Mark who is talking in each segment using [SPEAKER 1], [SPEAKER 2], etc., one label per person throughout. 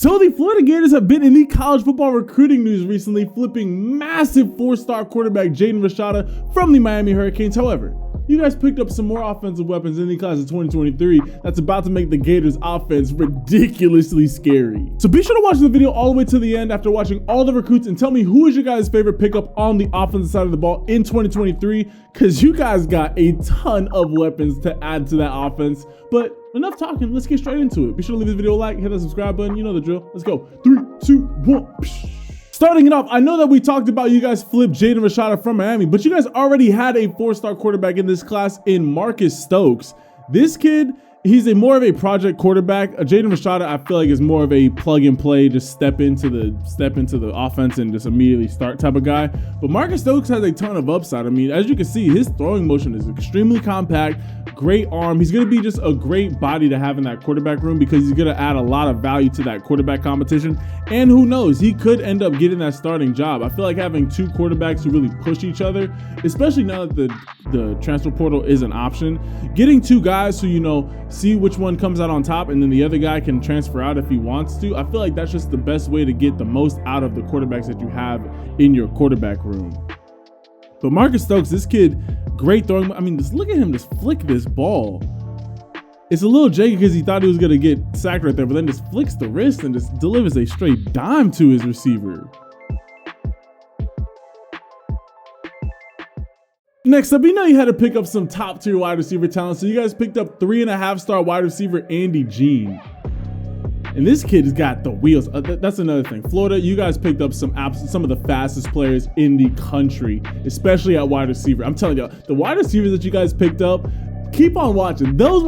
[SPEAKER 1] So the Florida Gators have been in the college football recruiting news recently, flipping massive 4-star quarterback Jaden Rashada from the Miami Hurricanes. However, you guys picked up some more offensive weapons in the class of 2023 that's about to make the Gators offense ridiculously scary. So be sure to watch the video all the way to the end after watching all the recruits and tell me who is your guys' favorite pickup on the offensive side of the ball in 2023, because you guys got a ton of weapons to add to that offense. But enough talking, let's get straight into it. Be sure to leave this video a like, hit that subscribe button, you know the drill. Let's go. 3, 2, 1. Starting it off, I know that we talked about you guys flipped Jaden Rashada from Miami, but you guys already had a 4-star quarterback in this class in Marcus Stokes. This kid, he's more of a project quarterback. Jaden Rashada, I feel like, is more of a plug and play, just step into the offense and just immediately start type of guy. But Marcus Stokes has a ton of upside. I mean, as you can see, his throwing motion is extremely compact, great arm. He's going to be just a great body to have in that quarterback room because he's going to add a lot of value to that quarterback competition. And who knows, he could end up getting that starting job. I feel like having two quarterbacks who really push each other, especially now that the transfer portal is an option, getting two guys who, you know, see which one comes out on top and then the other guy can transfer out if he wants to. I feel like that's just the best way to get the most out of the quarterbacks that you have in your quarterback room. But Marcus Stokes, this kid, great throwing. I mean, just look at him just flick this ball. It's a little janky because he thought he was going to get sacked right there, but then just flicks the wrist and just delivers a straight dime to his receiver. Next up, you know you had to pick up some top tier wide receiver talent, so you guys picked up 3.5-star wide receiver Eugene. And this kid has got the wheels. That's another thing. Florida, you guys picked up some of the fastest players in the country, especially at wide receiver. I'm telling you, the wide receivers that you guys picked up, keep on watching. Those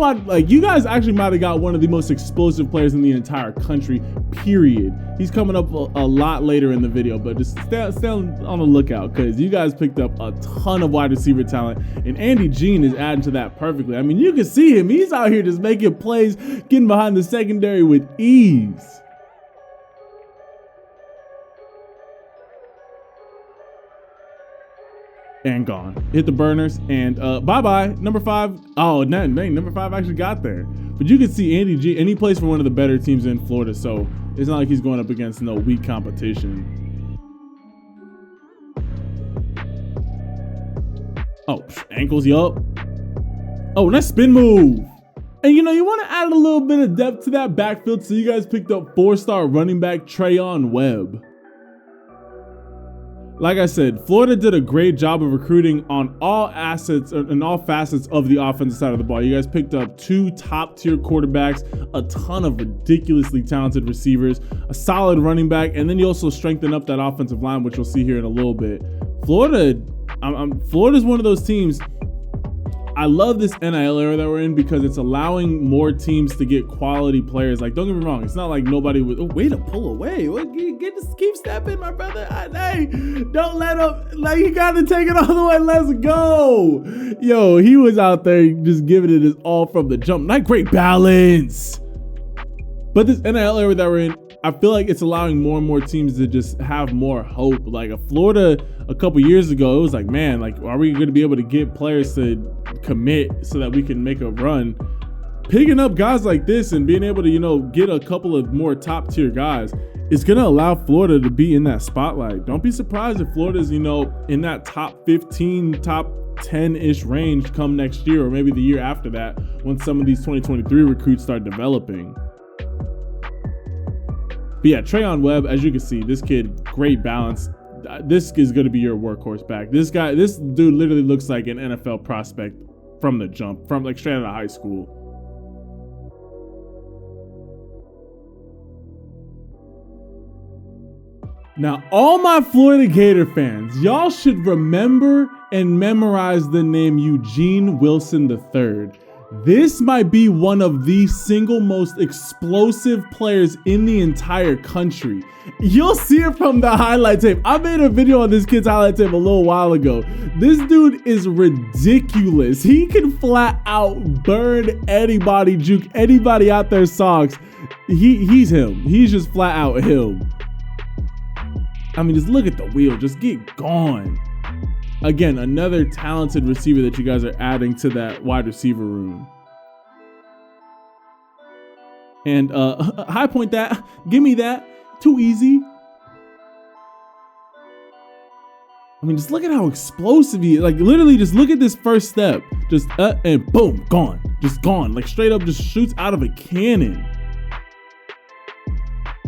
[SPEAKER 1] you guys actually might have got one of the most explosive players in the entire country, period. He's coming up a lot later in the video, but just stay on the lookout because you guys picked up a ton of wide receiver talent, and Eugene is adding to that perfectly. I mean, you can see him. He's out here just making plays, getting behind the secondary with ease. And gone. Hit the burners and bye-bye. Number 5. Oh, dang, number 5 actually got there. But you can see Eugene, and he plays for one of the better teams in Florida, so it's not like he's going up against no weak competition. Oh, ankles, yup. Oh, nice spin move. And you know, you want to add a little bit of depth to that backfield, so you guys picked up 4-star running back Treyon Web. Like I said, Florida did a great job of recruiting on all assets and all facets of the offensive side of the ball. You guys picked up 2 top-tier quarterbacks, a ton of ridiculously talented receivers, a solid running back, and then you also strengthen up that offensive line, which you'll see here in a little bit. Florida's one of those teams. I love this NIL era that we're in because it's allowing more teams to get quality players. Like, don't get me wrong, it's not like nobody would. Oh, way to pull away. Keep stepping, my brother. Hey, don't let him. Like, you got to take it all the way. Let's go. Yo, he was out there just giving it his all from the jump. Not great balance. But this NIL era that we're in, I feel like it's allowing more and more teams to just have more hope. Like Florida a couple years ago, it was like, man, like, are we going to be able to get players to commit so that we can make a run? Picking up guys like this and being able to, you know, get a couple of more top tier guys is going to allow Florida to be in that spotlight. Don't be surprised if Florida's, you know, in that top 15, top 10-ish range come next year or maybe the year after that when some of these 2023 recruits start developing. But yeah, Treyon Web, as you can see, this kid, great balance. This is going to be your workhorse back. This dude literally looks like an NFL prospect from the jump, from like straight out of high school. Now, all my Florida Gator fans, y'all should remember and memorize the name Eugene Wilson III. This might be one of the single most explosive players in the entire country. You'll see it from the highlight tape. I made a video on this kid's highlight tape a little while ago. This dude is ridiculous. He can flat out burn anybody, juke anybody out their socks. He's him. He's just flat out him. I mean, just look at the wheel. Just get gone. Again, another talented receiver that you guys are adding to that wide receiver room. and high point that. Give me that. Too easy. I mean, just look at how explosive he is. Like, literally, just look at this first step. Just and boom, gone. Just gone. Like, straight up just shoots out of a cannon.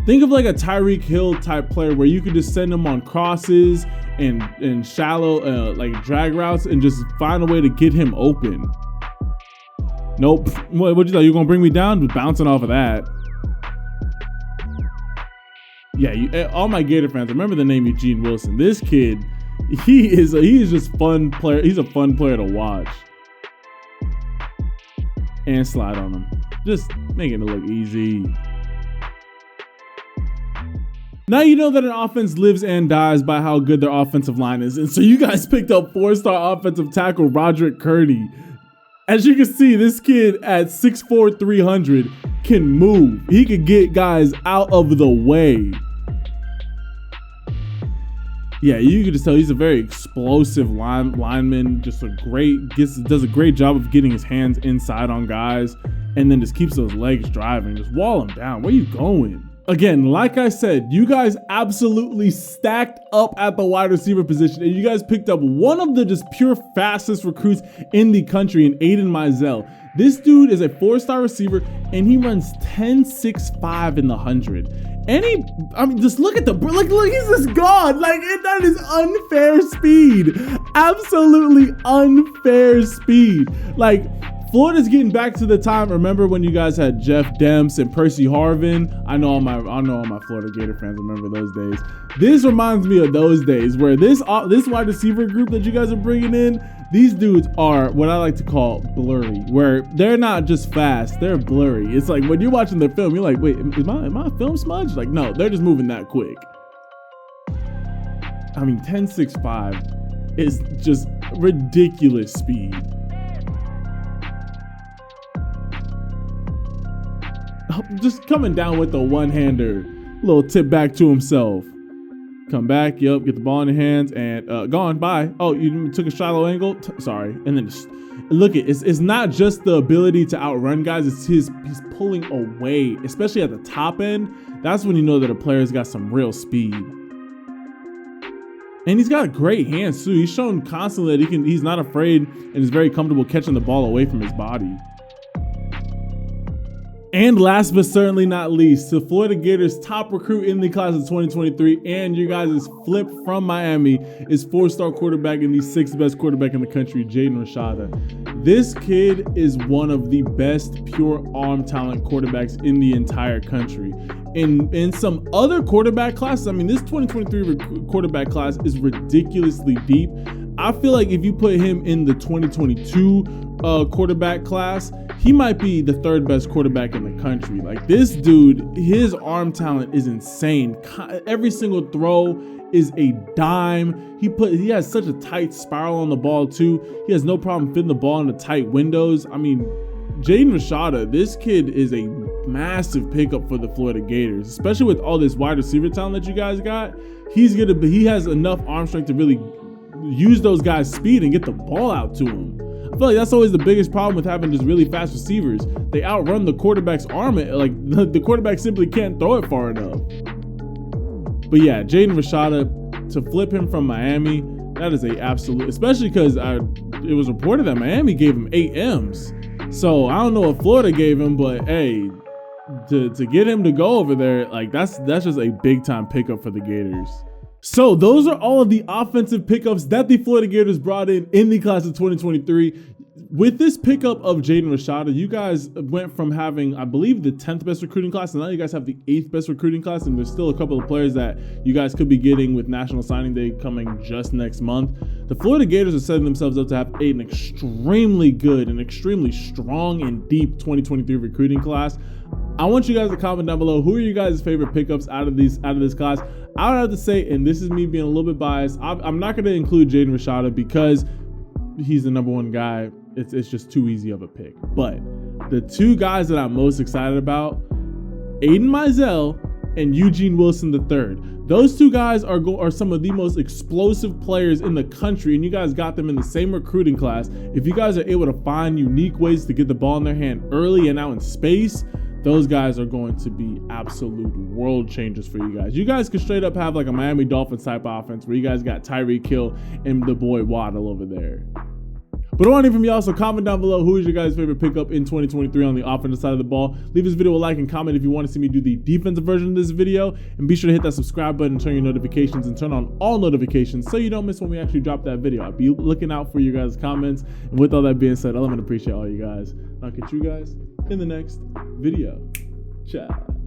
[SPEAKER 1] Think of like a Tyreek Hill type player where you could just send him on crosses and shallow like drag routes and just find a way to get him open. Nope. What you thought? You gonna bring me down? Just bouncing off of that. Yeah, all my Gator fans, remember the name Eugene Wilson. This kid, he is just fun player. He's a fun player to watch. And slide on him. Just making it look easy. Now you know that an offense lives and dies by how good their offensive line is. And so you guys picked up 4-star offensive tackle Roderick Kurdy. As you can see, this kid at 6'4", 300 can move. He could get guys out of the way. Yeah, you can just tell he's a very explosive lineman. Just does a great job of getting his hands inside on guys, and then just keeps those legs driving. Just wall him down. Where you going? Again, like I said, you guys absolutely stacked up at the wide receiver position, and you guys picked up one of the just pure fastest recruits in the country in Aiden Mizell. This dude is a 4-star receiver, and he runs 10.65 in the 100. I mean, just look at look, he's just gone. Like, that is unfair speed. Absolutely unfair speed. Like, Florida's getting back to the time. Remember when you guys had Jeff Demps and Percy Harvin? I know all my Florida Gator fans remember those days. This reminds me of those days where this wide receiver group that you guys are bringing in, these dudes are what I like to call blurry, where they're not just fast, they're blurry. It's like when you're watching the film, you're like, wait, am I film smudged? Like, no, they're just moving that quick. I mean, 10.65 is just ridiculous speed. Just coming down with the one-hander, little tip back to himself. Come back, yep, get the ball in your hands, and gone, bye. Oh, you took a shallow angle? Sorry. And then just, look, it's not just the ability to outrun guys, it's he's pulling away, especially at the top end. That's when you know that a player's got some real speed. And he's got great hands too. He's shown constantly that he's not afraid and is very comfortable catching the ball away from his body. And last but certainly not least, the Florida Gators top recruit in the class of 2023 and your guys' flip from Miami is 4-star quarterback and the 6th best quarterback in the country, Jaden Rashada. This kid is one of the best pure arm talent quarterbacks in the entire country. In some other quarterback classes, I mean, this 2023 quarterback class is ridiculously deep. I feel like if you put him in the 2022 quarterback class, he might be the 3rd best quarterback in the country. Like, this dude, his arm talent is insane. Every single throw is a dime. He has such a tight spiral on the ball too. He has no problem fitting the ball into tight windows. I mean, Jaden Rashada, this kid is a massive pickup for the Florida Gators, especially with all this wide receiver talent that you guys got. He has enough arm strength to really use those guys' speed and get the ball out to him. I feel like that's always the biggest problem with having just really fast receivers. They outrun the quarterback's arm. Like, the quarterback simply can't throw it far enough. But yeah, Jaden Rashada, to flip him from Miami, that is a absolute, especially because it was reported that Miami gave him 8 M's. So I don't know what Florida gave him, but hey, to get him to go over there, like, that's just a big time pickup for the Gators. So those are all of the offensive pickups that the Florida Gators brought in the class of 2023. With this pickup of Jaden Rashada, you guys went from having, I believe, the 10th best recruiting class, and now you guys have the 8th best recruiting class, and there's still a couple of players that you guys could be getting with National Signing Day coming just next month. The Florida Gators are setting themselves up to have an extremely good and extremely strong and deep 2023 recruiting class. I want you guys to comment down below, who are you guys' favorite pickups out of this class? I would have to say, and this is me being a little bit biased, I'm not going to include Jaden Rashada because he's the #1 guy. It's just too easy of a pick. But the 2 guys that I'm most excited about, Aiden Mizell and Eugene Wilson III. Those 2 guys are some of the most explosive players in the country, and you guys got them in the same recruiting class. If you guys are able to find unique ways to get the ball in their hand early and out in space, those guys are going to be absolute world changers for you guys. You guys could straight up have like a Miami Dolphins type offense where you guys got Tyreek Hill and the boy Waddle over there. But I want to hear from y'all, so comment down below who is your guys' favorite pickup in 2023 on the offensive side of the ball. Leave this video a like and comment if you want to see me do the defensive version of this video. And be sure to hit that subscribe button, turn your notifications, and turn on all notifications so you don't miss when we actually drop that video. I'll be looking out for you guys' comments. And with all that being said, I love and appreciate all you guys. I'll catch you guys in the next video. Ciao.